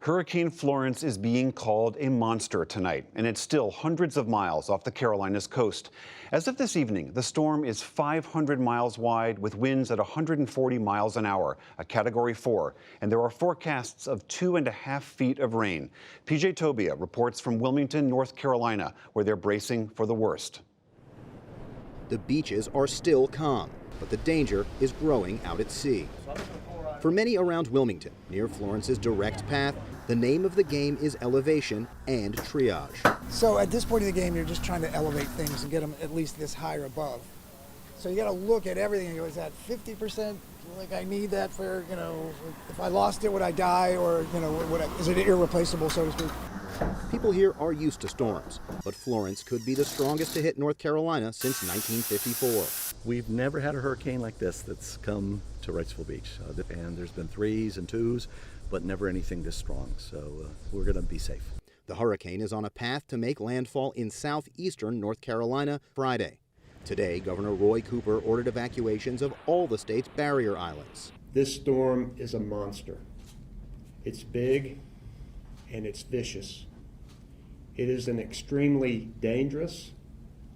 Hurricane Florence is being called a monster tonight, and it's still hundreds of miles off the Carolinas coast. As of this evening, the storm is 500 miles wide with winds at 140 miles an hour, a Category 4, and there are forecasts of 2.5 feet of rain. PJ Tobia reports from Wilmington, North Carolina, where they're bracing for the worst. The beaches are still calm, but the danger is growing out at sea. For many around Wilmington, near Florence's direct path, the name of the game is elevation and triage. So at this point in the game, you're just trying to elevate things and get them at least this high or above. So you got to look at everything and go, is that 50%? Like I need that for, if I lost it, would I die? Or, is it irreplaceable, so to speak? People here are used to storms, but Florence could be the strongest to hit North Carolina since 1954. We've never had a hurricane like this that's come to Wrightsville Beach, and there's been 3s and 2s, but never anything this strong, so we're going to be safe. The hurricane is on a path to make landfall in southeastern North Carolina Friday. Today, Governor Roy Cooper ordered evacuations of all the state's barrier islands. This storm is a monster. It's big and it's vicious. It is an extremely dangerous,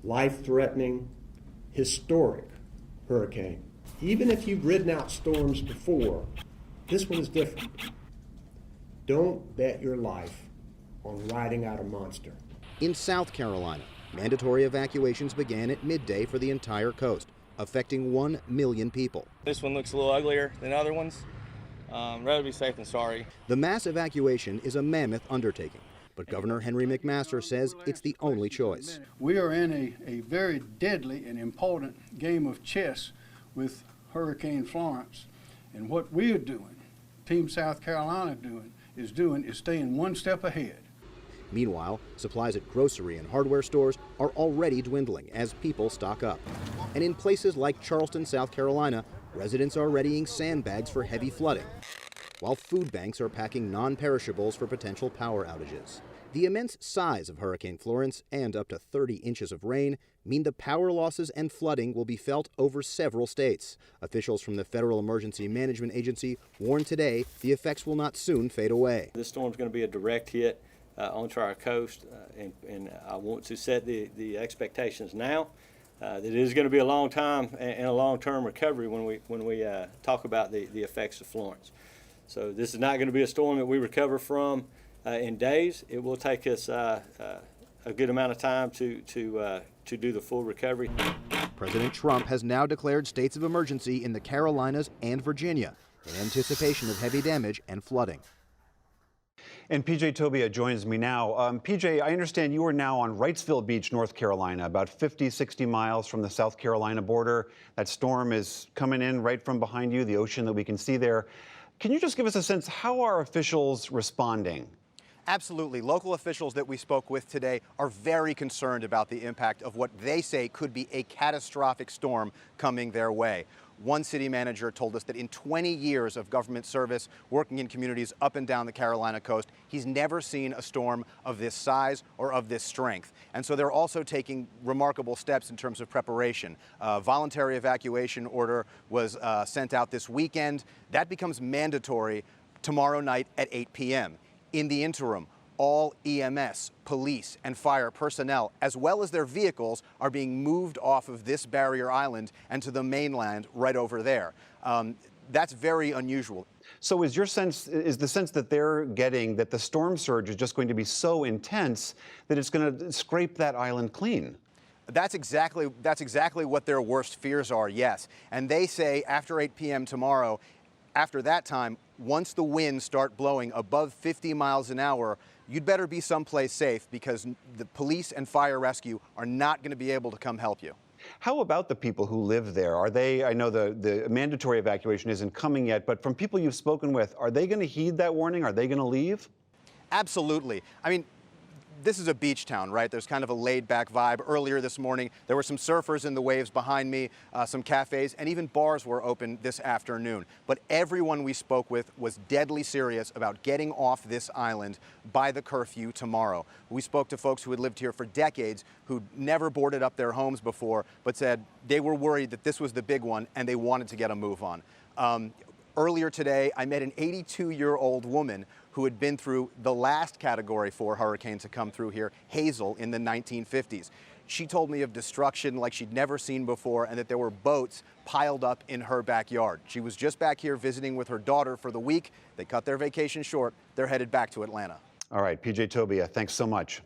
life-threatening, historic hurricane. Even if you've ridden out storms before, this one is different. Don't bet your life on riding out a monster. In South Carolina, mandatory evacuations began at midday for the entire coast, affecting 1 million people. This one looks a little uglier than other ones. Rather be safe than sorry. The mass evacuation is a mammoth undertaking, but Governor Henry McMaster says it's the only choice. We are in a very deadly and important game of chess with Hurricane Florence. And what we are doing, Team South Carolina is staying one step ahead. Meanwhile, supplies at grocery and hardware stores are already dwindling as people stock up. And in places like Charleston, South Carolina, residents are readying sandbags for heavy flooding, while food banks are packing non-perishables for potential power outages. The immense size of Hurricane Florence and up to 30 inches of rain mean the power losses and flooding will be felt over several states. Officials from the Federal Emergency Management Agency warn today the effects will not soon fade away. This storm's going to be a direct hit onto our coast, and I want to set the expectations now that it is going to be a long time and a long-term recovery when we talk about the effects of Florence. So this is not going to be a storm that we recover from in days. It will take us a good amount of time to do the full recovery. President Trump has now declared states of emergency in the Carolinas and Virginia in anticipation of heavy damage and flooding. And PJ Tobia joins me now. PJ, I understand you are now on Wrightsville Beach, North Carolina, about 50, 60 miles from the South Carolina border. That storm is coming in right from behind you, the ocean that we can see there. Can you just give us a sense, how are officials responding? Absolutely. Local officials that we spoke with today are very concerned about the impact of what they say could be a catastrophic storm coming their way. One city manager told us that in 20 years of government service working in communities up and down the Carolina coast, he's never seen a storm of this size or of this strength. And so they're also taking remarkable steps in terms of preparation. A voluntary evacuation order was sent out this weekend. That becomes mandatory tomorrow night at 8 p.m. In the interim, all EMS, police, and fire personnel, as well as their vehicles, are being moved off of this barrier island and to the mainland right over there. That's very unusual. So is the sense that they're getting that the storm surge is just going to be so intense that it's going to scrape that island clean? That's exactly what their worst fears are, yes. And they say after 8 p.m. tomorrow, after that time, once the winds start blowing above 50 miles an hour, you'd better be someplace safe because the police and fire rescue are not going to be able to come help you. How about the people who live there? I know the mandatory evacuation isn't coming yet, but from people you've spoken with, are they going to heed that warning? Are they going to leave? Absolutely. I mean, this is a beach town, right? There's kind of a laid-back vibe. Earlier this morning, there were some surfers in the waves behind me, some cafes, and even bars were open this afternoon. But everyone we spoke with was deadly serious about getting off this island by the curfew tomorrow. We spoke to folks who had lived here for decades, who'd never boarded up their homes before, but said they were worried that this was the big one and they wanted to get a move on. Earlier today, I met an 82-year-old woman who had been through the last Category 4 hurricane to come through here, Hazel, in the 1950s. She told me of destruction like she'd never seen before and that there were boats piled up in her backyard. She was just back here visiting with her daughter for the week. They cut their vacation short. They're headed back to Atlanta. All right, PJ Tobia, thanks so much.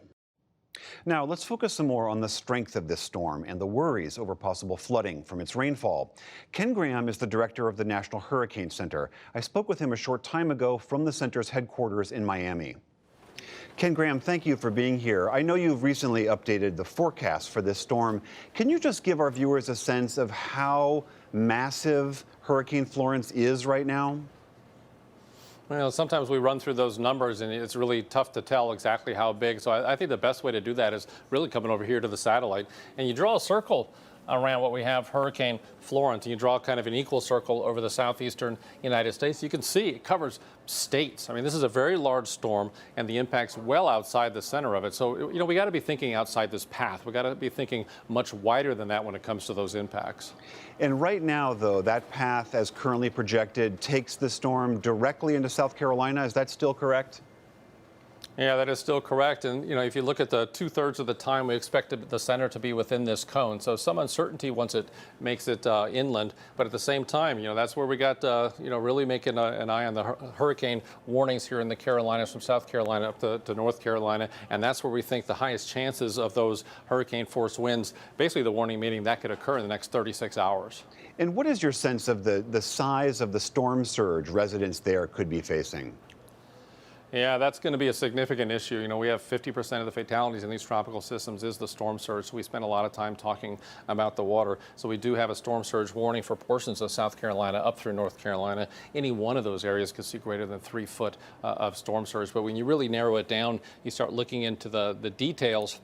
Now, let's focus some more on the strength of this storm and the worries over possible flooding from its rainfall. Ken Graham is the director of the National Hurricane Center. I spoke with him a short time ago from the center's headquarters in Miami. Ken Graham, thank you for being here. I know you've recently updated the forecast for this storm. Can you just give our viewers a sense of how massive Hurricane Florence is right now? Well, sometimes we run through those numbers and it's really tough to tell exactly how big. So I think the best way to do that is really coming over here to the satellite and you draw a circle around what we have Hurricane Florence, and you draw kind of an equal circle over the southeastern United States. You can see it covers states. I mean, this is a very large storm and the impact's well outside the center of it. So, you know, we got to be thinking outside this path. We got to be thinking much wider than that when it comes to those impacts. And right now, though, that path as currently projected takes the storm directly into South Carolina. Is that still correct? Yeah, that is still correct. And, you know, if you look at the 2/3 of the time, we expected the center to be within this cone. So some uncertainty once it makes it inland. But at the same time, you know, that's where we got, you know, really making an eye on the hurricane warnings here in the Carolinas from South Carolina up to North Carolina. And that's where we think the highest chances of those hurricane force winds, basically the warning meaning that could occur in the next 36 hours. And what is your sense of the size of the storm surge residents there could be facing? Yeah, that's going to be a significant issue. You know, we have 50% of the fatalities in these tropical systems is the storm surge. So we spend a lot of time talking about the water. So we do have a storm surge warning for portions of South Carolina up through North Carolina. Any one of those areas could see greater than 3 foot of storm surge. But when you really narrow it down, you start looking into the details.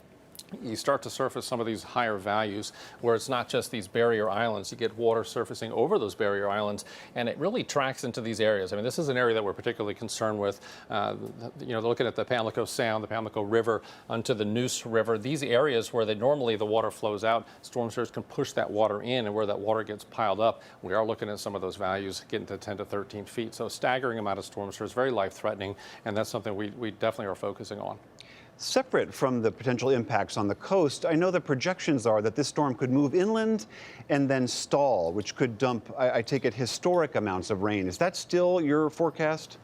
You start to surface some of these higher values where it's not just these barrier islands. You get water surfacing over those barrier islands, and it really tracks into these areas. I mean, this is an area that we're particularly concerned with. You know, looking at the Pamlico Sound, the Pamlico River, onto the Neuse River, these areas where normally the water flows out, storm surge can push that water in, and where that water gets piled up, we are looking at some of those values getting to 10 to 13 feet. So a staggering amount of storm surge, very life-threatening, and that's something we definitely are focusing on. Separate from the potential impacts on the coast, I know the projections are that this storm could move inland and then stall, which could dump, I take it, historic amounts of rain. Is that still your forecast?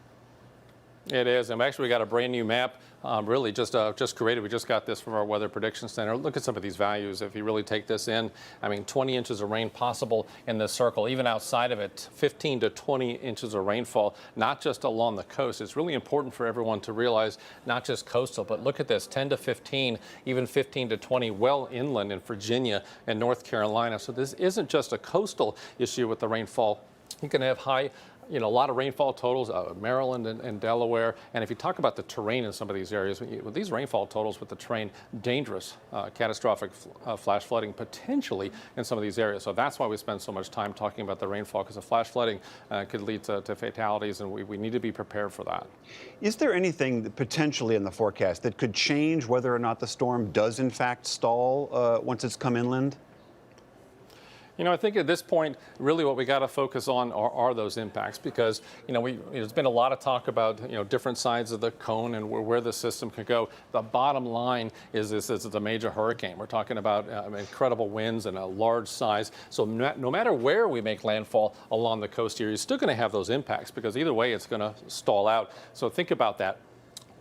It is, and actually we got a brand new map really just created. We just got this from our Weather Prediction Center. Look at some of these values. If you really take this in, I mean, 20 inches of rain possible in this circle. Even outside of it, 15 to 20 inches of rainfall, not just along the coast. It's really important for everyone to realize not just coastal, but look at this, 10 to 15, even 15 to 20 well inland in Virginia and North Carolina. So this isn't just a coastal issue with the rainfall. You can have high, you know, a lot of rainfall totals, Maryland and Delaware. And if you talk about the terrain in some of these areas, with these rainfall totals with the terrain, dangerous, catastrophic flash flooding potentially in some of these areas. So that's why we spend so much time talking about the rainfall, because the flash flooding could lead to fatalities, and we need to be prepared for that. Is there anything potentially in the forecast that could change whether or not the storm does in fact stall once it's come inland? You know, I think at this point, really what we got to focus on are those impacts, because, you know, there's been a lot of talk about, you know, different sides of the cone and where the system could go. The bottom line is this is a major hurricane. We're talking about incredible winds and a large size. So no matter where we make landfall along the coast here, you're still going to have those impacts, because either way it's going to stall out. So think about that.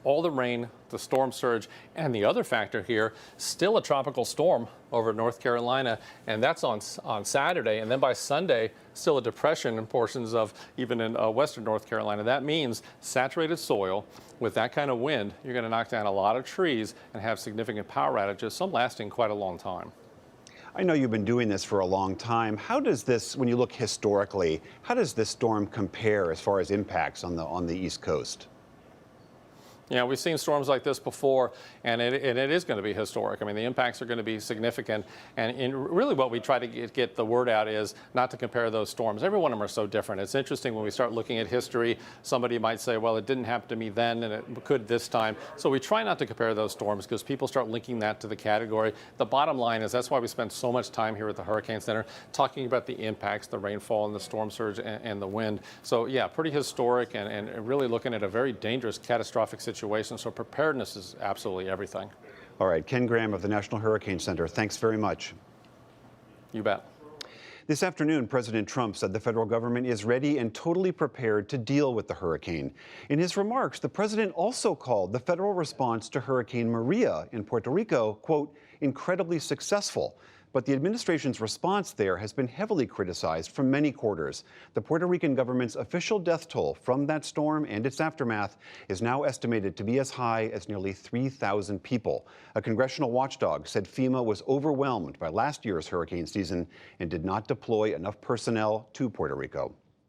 All the rain, the storm surge, and the other factor here, still a tropical storm over North Carolina, and that's on Saturday. And then by Sunday, still a depression in portions of even in western North Carolina. That means saturated soil with that kind of wind, you're going to knock down a lot of trees and have significant power outages, some lasting quite a long time. I know you've been doing this for a long time. How does this, when you look historically, how does this storm compare as far as impacts on the East Coast? Yeah, we've seen storms like this before, and it is going to be historic. I mean, the impacts are going to be significant, and really what we try to get the word out is not to compare those storms. Every one of them are so different. It's interesting when we start looking at history, somebody might say, well, it didn't happen to me then, and it could this time. So we try not to compare those storms because people start linking that to the category. The bottom line is that's why we spend so much time here at the Hurricane Center talking about the impacts, the rainfall and the storm surge and the wind. So yeah, pretty historic and really looking at a very dangerous, catastrophic situation. So preparedness is absolutely everything. All right, Ken Graham of the National Hurricane Center, thanks very much. You bet. This afternoon, President Trump said the federal government is ready and totally prepared to deal with the hurricane. In his remarks, the president also called the federal response to Hurricane Maria in Puerto Rico, quote, incredibly successful. But the administration's response there has been heavily criticized from many quarters. The Puerto Rican government's official death toll from that storm and its aftermath is now estimated to be as high as nearly 3,000 people. A congressional watchdog said FEMA was overwhelmed by last year's hurricane season and did not deploy enough personnel to Puerto Rico.